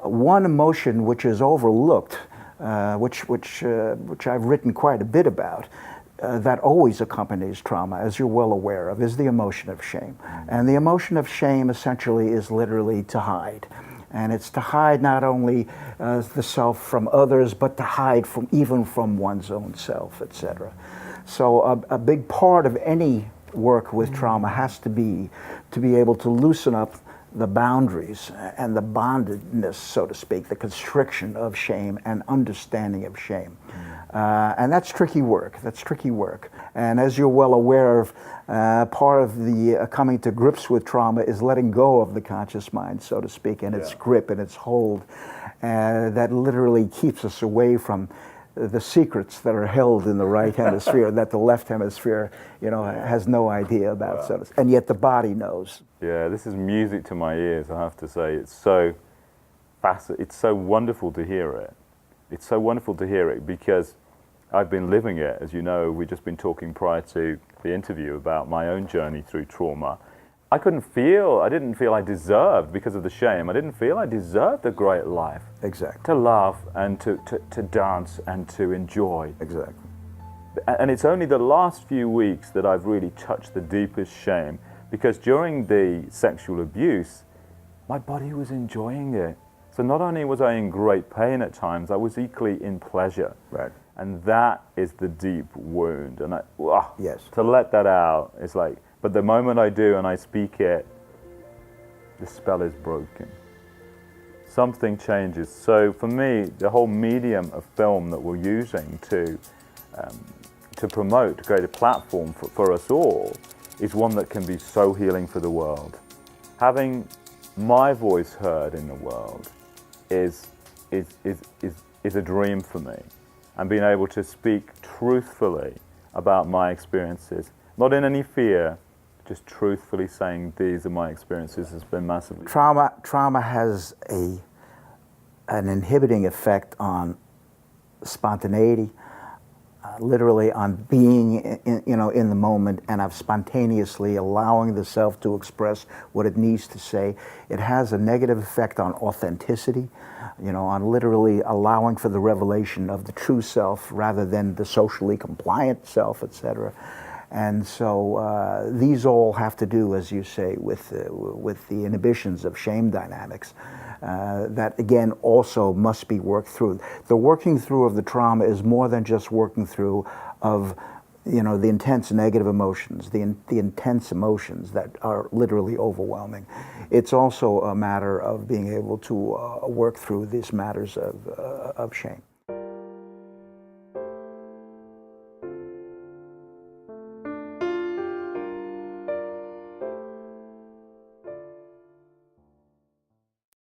One emotion which is overlooked, which I've written quite a bit about, that always accompanies trauma, as you're well aware of, is the emotion of shame. And the emotion of shame essentially is literally to hide. And it's to hide not only the self from others, but to hide from even from one's own self, etc. So a big part of any work with trauma has to be able to loosen up the boundaries and the bondedness, so to speak, the constriction of shame and understanding of shame. And that's tricky work. That's tricky work. And as you're well aware of, part of the coming to grips with trauma is letting go of the conscious mind, so to speak, and its grip and its hold. That literally keeps us away from the secrets that are held in the right hemisphere that the left hemisphere, has no idea about. Wow. And yet the body knows. Yeah, this is music to my ears, I have to say. It's so fascinating. It's so wonderful to hear it. It's so wonderful to hear it because I've been living it. As you know, we've just been talking prior to the interview about my own journey through trauma. I didn't feel I deserved, because of the shame, I didn't feel I deserved a great life. Exactly. To love and to dance and to enjoy. Exactly. And it's only the last few weeks that I've really touched the deepest shame, because during the sexual abuse, my body was enjoying it. So not only was I in great pain at times, I was equally in pleasure. Right. And that is the deep wound. And yes. To let that out, it's like, but the moment I do and I speak it, the spell is broken. Something changes. So for me, the whole medium of film that we're using to promote, to create a platform for us all, is one that can be so healing for the world. Having my voice heard in the world is a dream for me, and being able to speak truthfully about my experiences, not in any fear, just truthfully saying these are my experiences, has been massively. Trauma has an inhibiting effect on spontaneity, literally on being in the moment and of spontaneously allowing the self to express what it needs to say. It has a negative effect on authenticity, on literally allowing for the revelation of the true self rather than the socially compliant self, etc. And so these all have to do, as you say, with the inhibitions of shame dynamics. That again also must be worked through. The working through of the trauma is more than just working through of the intense negative emotions, the intense emotions that are literally overwhelming. It's also a matter of being able to work through these matters of shame.